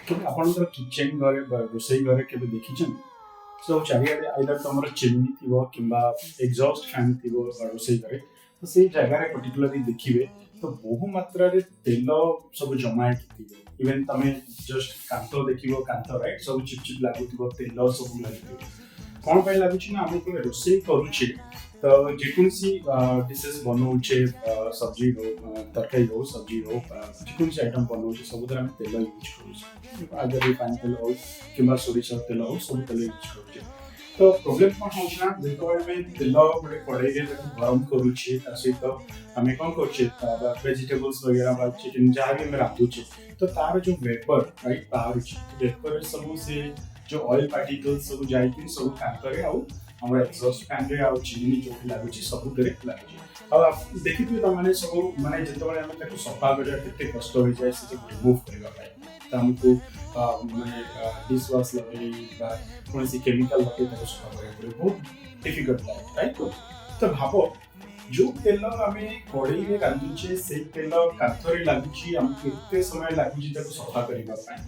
केबे आपणकर किचन घरे रोसई घरे केबे देखिछन सब चारियाडे आइदर तुम चिमनी थी कि एग्जॉस्ट फैन थी रोसई घरे तो से जगह पर्टिकुलरली देखिए तो बहु मात्रा तेल सब जमाट थी इवेन तुम जस्ट कांत देख कांत राइट सब चिपचिप लगुव तेल सब लगे कौन पे लगुच ना आम रोसई करुचे तो जेकोसी डिशेस बनाऊे सब्जी हो तरकारी हो सब्जी हो जेकोसी आइटम बनाऊे सब तेल यूज करुचे आगे रिफाइन तेल हो कि सोरिष तेल हो सब तेल यूज करुचे तो प्रोब्लेम कौन होना जो तेल गोटे कड़े गरम करुचे सहित आम कौन कर वेजिटेबल्स वगैरह चिकेन जहाँ भी रांधुचे तो तार जो वेपर राइट बाहर वेपर सब से जो ऑयल पार्टिकल्स सब जाइए सब कांतरे आम एक्सॉस्ट फैन रे चिमनी जो लगुच सब देखिए देखिए तुमने सब माने जो सफा करते कष्ट हो जाए से रिमूव करने आमको माने डिश वाश लगे कौन केमिकल लगे सफा करा बहुत डिफिकल्ट है राइट तो भाव जो तेल आम कड़े में रांधुचे से तेल कांथरे लगुच आमको एत समय लगुच सफा करने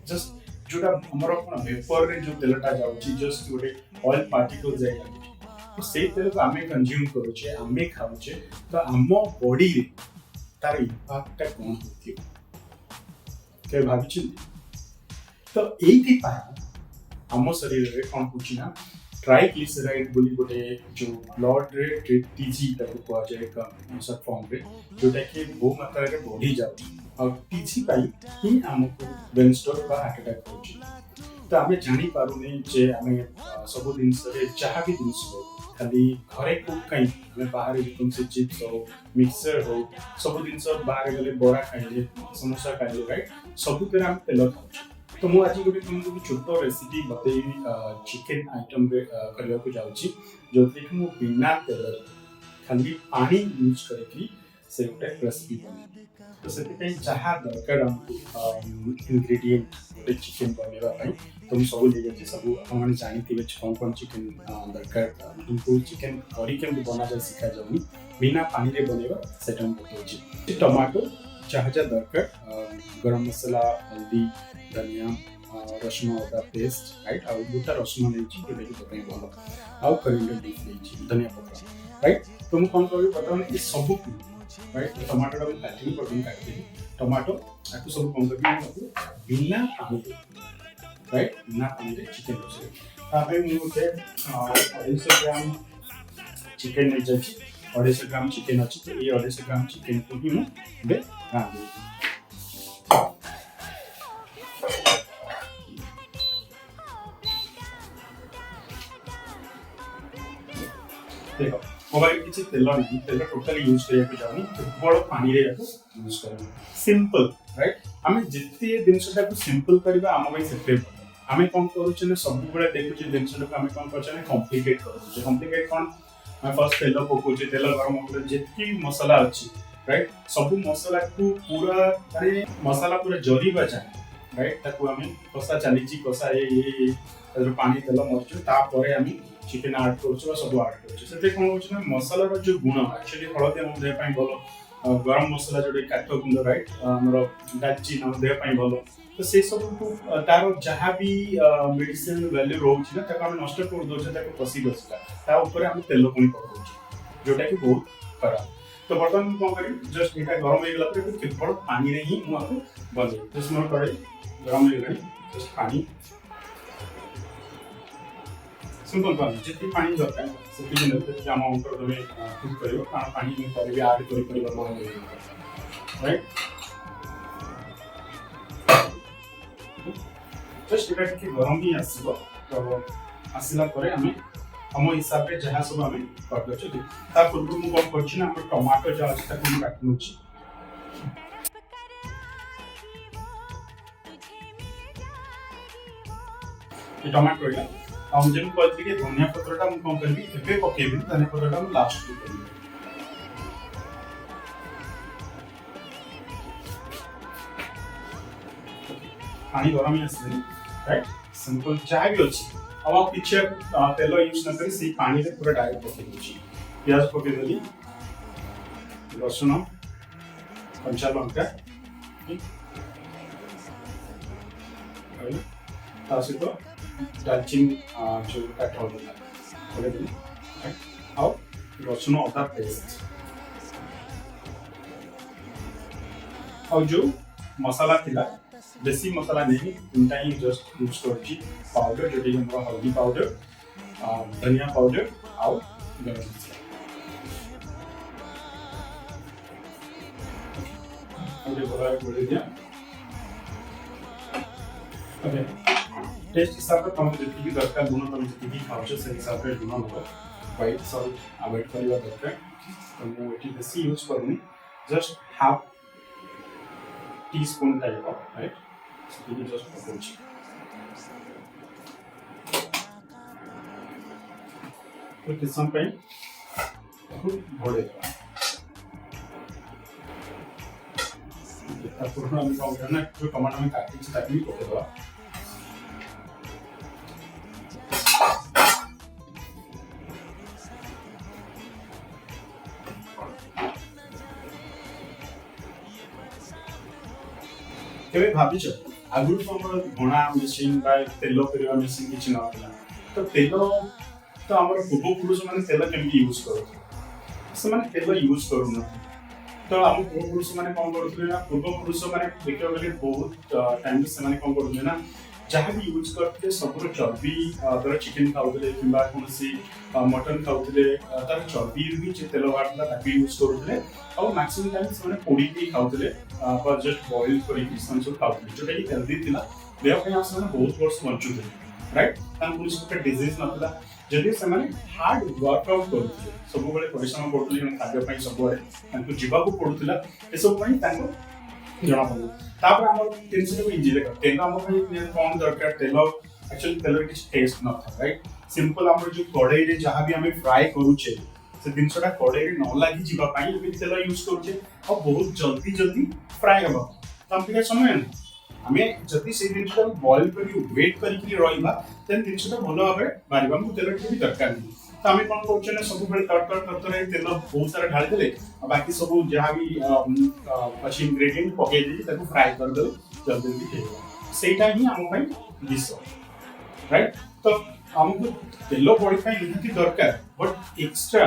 जस्ट जोटा हमर वेपर रे जो तेलटा जाउची जस्ट गोटे ऑयल पार्टिकल जाय लागुची तो से तेल को आमे कंज्यूम करूचे आमे खाउचे तो आम बॉडी रे तार इम्पैक्ट कोन होती के भाबिछि तो एथि पा आम शरीर रे कोन होची ना ट्राइग्लिसराइड बोली गोटे जो ब्लड रे टीजी ताको को जाय का सब फॉर्म रे जोटा कि बहु मात्रा रे बढ़ी जाउची और टीजी पाई ही हमको ब्रेन स्ट्रोक बा हार्ट अटैक होची तो आमे जानि पारुने जे आमे सब दिन से जहाँ भी दिन हो खाली घरे को कहीं आमे बाहर जेकोन से चिप्स हो मिक्सचर हो सब दिन सब बाहर गले बड़ा खाइले समोसा खाइले राइट सब तरह हम तेल खाउछ तो मु आज गोटे तुमको छोट रेसिपी बतेइबी चिकन आइटम रे करबा को जाउची जोथि कि मु बिना तेल खाली पानी यूज करके से गोटे रेसिपी बने तो से जहाँ दरकार इनग्रेडिएंट गोटे चिकेन बनवाई तो मुझे सब ले जाए सब आपने जानी कौन कौन चिकेन दरकार तुमको चिकेन करी केमती बना जाए शिखा जाऊनी बिना पानी रे बनवा से बताऊँ टमाटो जहाँ जहाँ दरकार गरम मसला हल्दी धनिया रसुण अदा पेस्ट राइट आउ गोटा रसुण नहीं जोटा कि बताई भल आउ करिंडर लीफ नहीं धनिया पत्र राइट तो मुझे कौन कह बर्तमान ये सब राइट टमाटो को काटी प्रथम काटी टमाटो आपको सब कौन करके बिना पानी राइट बिना पानी रे चिकन रोसे तापे मु गोटे 250 ग्राम चिकन नहीं जाछि 250 ग्राम चिकन अछि तो ये 250 ग्राम चिकन को ही मु बे रांधि देखो मोबाइल किसी तेल नहीं तेल टोटली यूज करके जाऊनी केवल पानी रे यूज करनी सिंपल राइट आमे जिते जिनसटा को सिंपल करबा आम भाई सेटे आमे कोन करूछ ने सब बेले देखुछ जिनसटा को आमे कोन करछ ने कॉम्प्लिकेट करूछ कॉम्प्लिकेट कोन मैं फर्स्ट तेल पकोछ तेल गरम होले जेतकी मसाला अछि राइट सब मसाला को पूरा अरे मसाला पूरा जरीबा जाए राइट ताको आमे कसा चलीची कसा ए पानी तेल मरछ तापरे आमे चिकेन ऐड करूछ सब ऐड करूछ सेते कोन होछ ना मसाला रो जो गुण एक्चुअली हळदी हम देह पई भलो गरम मसाला जोडे काठो गुंड राइट हमरो दालचीनी हम देह पई भलो तो से सब को तारो जहाँ भी मेडिसिन वैल्यू रोछ ना ताको हम नष्ट कर दोछ ताको पसी गसता ता ऊपर हम तेल कोन पकोछ जोटा कि बहुत खराब तो बर्तन में कोन करी जस्ट एटा गरम हो गेला पर केवल पानी रे ही मु आपको बने तो स्मॉल कड़ाई गरम हो गई जस्ट पानी सिंपल पानी जितनी पानी दरकार से अमाउंट तुम कुक कर पानी में भी आड कर राइट जस्ट एटा कि गरम ही आसो तो आसला आम हिसाब से जहाँ सब आम कर ता पूर्व मु कौन कर टमाटो जहाँ अच्छी ताको काट नौची टमाटो रहा हम जब कहती कि धनिया पत्रटा मु कौन करबी एबे पकेबी धनिया पत्रटा मु लास्ट में करबी पानी गरम ही आसले राइट सिंपल चाय भी अच्छी अब आप पीछे तेल यूज न करी से पानी रे पूरा डायरेक्ट पके दूची प्याज पके देली रसुण कंचा लंका ରହିଲା ତା ସହିତ ଡାଲଚିନି ଯେଉଁ କାଠ ହେଲା ପକାଇଦେଲି ଆଉ ରସୁଣ ଅଦା ପେଷ୍ଟ ଆଉ ଯେଉଁ ମସଲା ଥିଲା ବେଶୀ ମସଲା ନେଇକି ତିନିଟା ହିଁ ଜଷ୍ଟ ୟୁଜ୍ କରୁଛି ପାଉଡର ଯେଉଁଟାକି ଆମର ହଳଦୀ ପାଉଡର ଧନିଆ ପାଉଡର ଆଉ ଗରମ ମସଲା ଗୋଟେ ଭଲ ଭାବେ ଗୋଳେଇ ଦିଅ ओके टेस्ट हिसाब से तुम जी दरकार लुण तुम जी खाऊ से हिसाब से लुण हम व्हाइट सॉल्ट अवॉइड करवा दरकार तो मुझे बेसी यूज करूनी just half teaspoon type of right ये जस्ट पकोच तो किस समय घोड़े पूर्ण हम कौन करना जो टमाटर में काटी ताकि पके दवा केवे भाबिछ आगुर हमर घोणा मेसिन बा तेल करबा मेसिन किछ न होला तो तेल तो हमर पूर्व पुरुष माने तेल केमि यूज करो से माने तेल यूज करू न तो हम पूर्व पुरुष माने कोन करथले ना पूर्व पुरुष माने देखियो गले बहुत टाइम से माने कोन करथले ना जहाँ भी यूज करते सब चर्बी अगर चिकन खाऊले कि कौन मटन खाऊले तार चर्बी भी तेल बाहर ताकि यूज करूले और मैक्सिमम टाइम से पोड़ी खाऊले जस्ट बॉइल करके सब खाऊले जोटा कि हेल्दी थिला देह पे बहुत वर्ष बंचुले राइट कौन डिजीज नाला जदि से हार्ड वर्कआउट करुले सब परिश्रम करुले खाद्य सब जावाक पड़ूला ये सब जना पड़ू तापर आम जिन इजी देख तेल आम कौन दरकार तेल एक्चुअली तेल किसी टेस्ट न था राइट सिंपल आम जो कड़ई में जहाँ भी आम फ्राए करुचे से जिनसा कड़ई में न लगी जावाई तेल यूज करुचे और बहुत जल्दी जल्दी फ्राए हम तो आम समय ना आम जदि से जिन बॉइल कर वेट करके रहा जिनसा भल भाव बाहर आमको तेल भी दरकार नहीं तो आम कौन कर सब तड़तड़ तेल बहुत सारा ढाली देले बाकी सब जहाँ भी अच्छी इंग्रेडिएंट पकई फ्राए करदे जल्दी जल्दी सेटा ही आम डिश राइट तो आमको तेल बड़ी निहाती दरकार बट एक्स्ट्रा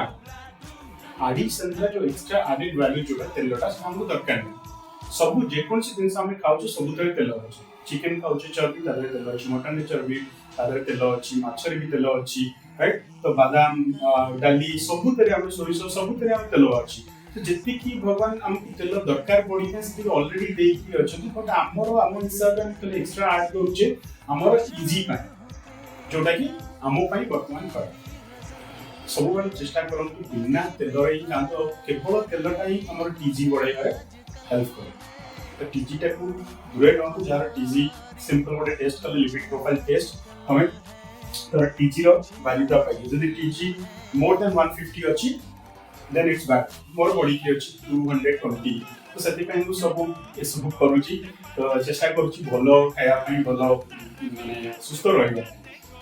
आडिशन जो एक्स्ट्रा आडेड वैल्यू जो तेलटा आमको दरकार नहीं सब जेकोसी जिन खाऊ सब तेल अच्छे चिकेन खाऊ चर्बी तेल अच्छी मटन चर्बी तेल अच्छी मछरी भी तेल अच्छी राइट तो बादाम डाली सबुतरे आम सोरिष सबुतरे आम तेल अच्छी तो जी भगवान आमको तेल दरकार पड़ी अलरेडी देकी अच्छा बट आमर आम हिसाब से एक्स्ट्रा ऐड करुचे आमर इजी जोटा कि आम बर्तमान कर सब चेष्टा करूँ बिना तेल ही खाते केवल तेलटा ही आम टीजी बढ़ाइबार हेल्प करे तो टीजीटा को दूरे रखु जार टीजी सिंपल गोटे टेस्ट कले लिपिड प्रोफाइल टेस्ट हमें तो टीजी रो वैल्यूटा पाइए जदि टीजी मोर देन 150 अछि then it's bad more body की अछि 220 तो सेति पे हम सब ए सब करूची तो चेष्टा करूची भलो खाया पई भलो माने सुस्त रहइबा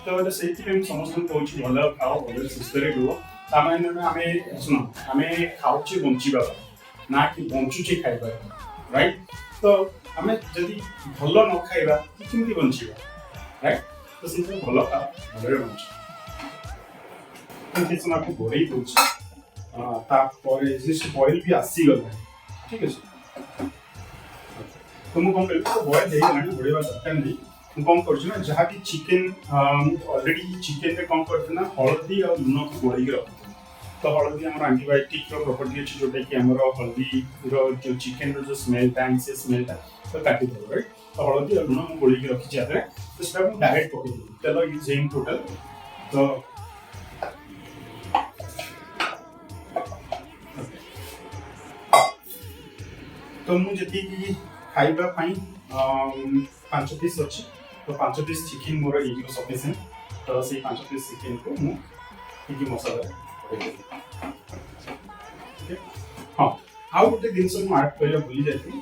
तो सेति पे हम समस्त कहूची भलो खाओ भलो सुस्त रे रुओ सामान्य में आमे सुनो आमे खाउची बंचीबा ना कि बंचुची खाइबा राइट तो आमे जदि भलो न खाइबा किमि बंचीबा राइट तो से भल खा भले बंच किसी आपको घोड़े दूसरी बॉइल भी आसीगला ठीक है तो मुझे कौन कर बॉइल हो गला घोड़ा दरकार नहीं मुझे कौन कर जहाँ भी चिकेन अलरेडी चिकेन में कौन कर हलदी और लुण को गोल रख तो हलदी आम एंटीबायोटिक प्रॉपर्टी अच्छी जोटा कि आम हलदी जो चिकेन जो स्मेलटा से स्मेलटा तो काटिदेव राइट तो हलदी और लुण मुझे गोल रखी तो डायरेक्ट पकड़ तेल यूज है टोटल तो मुझे खाइबा 5 पीस अच्छी तो 5 पीस चिकेन मोर ये सफिशिएंट तो से 5 पीस चिकेन को मुझे मसला हाँ आउ गोटे जिन ऐड कर भूली जाती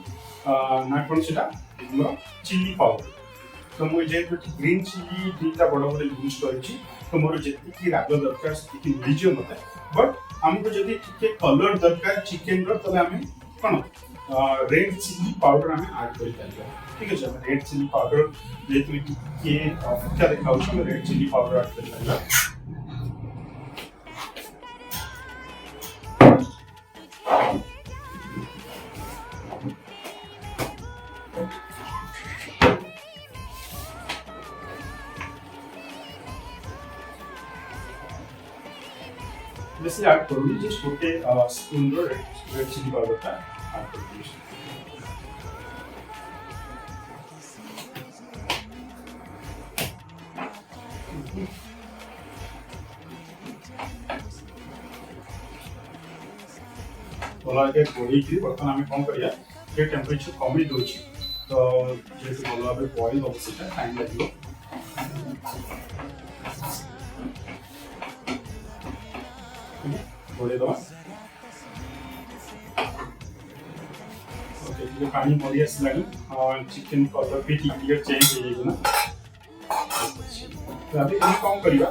ना कौन से चिली पाउडर तो मुझे ग्रीन चिली दुईटा बड़ बड़ यूज कर मोर जी राग दरकार से मिलजे मत बट आमको जब कलर दरकार चिकेन रो आम कौन रेड चिली पाउडर आम ऐड कर ठीक है हम रेड चिली पाउडर जेतु के क्या दिखाऊ हम रेड चिली पाउडर ऐड कर लेला जैसे ऐड करूँगी जस्ट गोटे स्पून रेड चिली पाउडर का ऐड करूँगी भल आगे गोड़ी बर्तमान आम कौन करिया ये टेम्परेचर कमी दूसरी तो जेहतु भल भाव बॉइल हम से टाइम लगे घोड़े दवा ओके ये पानी मरी आसलानी चिकेन कलर भी क्लियर चेंज हो जाएगा ना तो अभी हम कौन करिया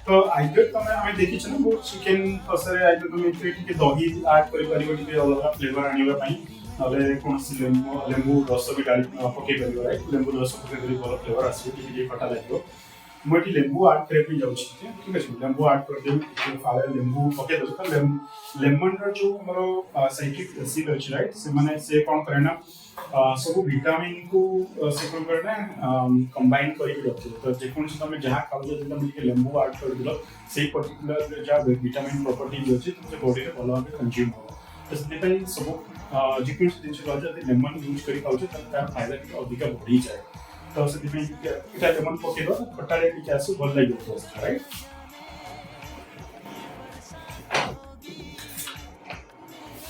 तो आइदर तमे हमें देखि छ न वो चिकेन फसरे आइदर तमे इथे टिके दही ऐड करि परिबो टिके अलग फ्लेवर आनिबा पई नले कोनसी लेंबू रस भी डाली पके परिबो राइट लेंबू रस पके करी भलो फ्लेवर आसी टिके खटा लागो मोटी लेंबू ऐड करे पे जाउछि ठीक अछि लेंबू ऐड कर देम फाले लेंबू पके दो तो लेमन रो जो हमरो साइट्रिक एसिड अछि राइट से माने से कोन करे ना सब विटामिन को से कोन करे ना कंबाइन करी रखते तो जे कोन से तमे जहा खाउ जे तमे के लेंबू ऐड कर दिलो से पर्टिकुलर जा विटामिन प्रॉपर्टी अछि तुमसे बॉडी रे भलो भाबे कंज्यूम हो तो से पे सब जे कोन से दिन से जदी लेमन यूज करी खाउ छ तार फायदा के अधिक बढ़ी जाए तो से दिमे इटा लेमन पके दो खट्टा रे के आसु भल लागि तो राइट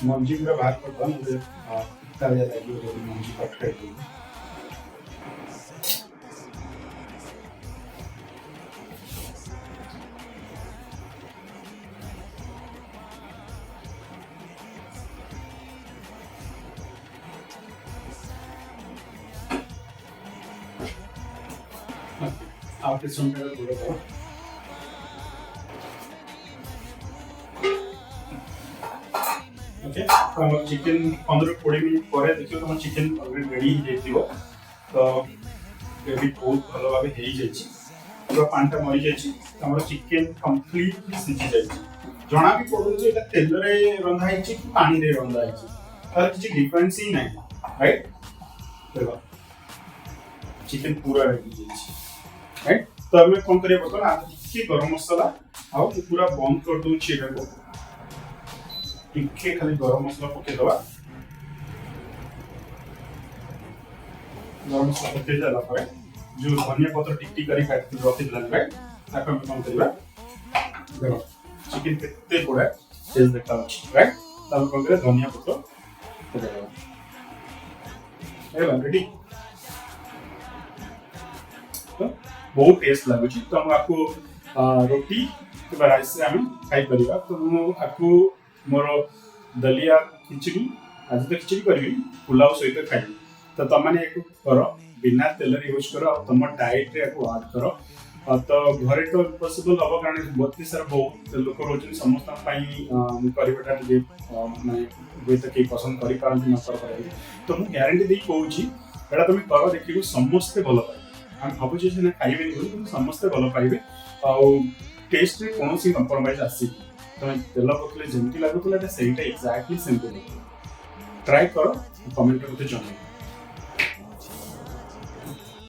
मंजी पूरा बाहर कर दो मुझे ताजा लगी और मंजी कट कर दो आपके सुनने का पूरा करो ओके तो हम चिकन 15-20 मिनट पर देखियो तो चिकन ऑलरेडी रेडी हो जाइथिबो तो ग्रेवी बहुत भलो भाबे हेई जाइछि पूरा पांटा मरि जाइछि हमर चिकन कंप्लीटली सिझि जाइछि जणा भी पडु जे एटा तेल रे रंधा हिछि कि पानी रे रंधा हिछि तार किछि डिफरेंस ही नै राइट देखो चिकन पूरा रेडी जाइछि राइट तो हमें कौन करिए बता ना टिके गरम मसाला आउ पूरा बंद कर दउ छी एटा को टिके खाली गरम मसाला पके दवा गरम मसाला पके जाला पर जो धनिया पत्र टिक टिक करी काट के रखि दिला राइट ताको हम कौन करिबा देखो चिकन केते पड़ा तेज देखा अछि राइट तब कौन करे धनिया पत्र पके दवा ए रेडी बहुत टेस्ट लागुची तो हम आपको रोटी के राइस से हम खाई परिबा तो हम आपको मोर दलिया खिचड़ी आज तो खिचड़ी करबी पुलाव सहित खाई तो तुम मैंने एक करो बिना तेल यूज करो तुम डाइट रे ऐड करो तो घरे तो पॉसिबल हम कारण बहुत सारा बहुत लोक रोज समस्त करवाटा माने तो कई पसंद कर पारती न कर तो मुझे ग्यारंटी दे कहूँ एटा तुम कर देखिए समस्ते भल पाए हम भावुचे से खाइबे नहीं समस्ते भल पाइबे टेस्ट रे कौन सी कंप्रोमाइज आसी तुम तेल पकले जमती लगुला सेटा एक्जाक्टली सेमती ट्राई करो कमेंट रे जणाइबे।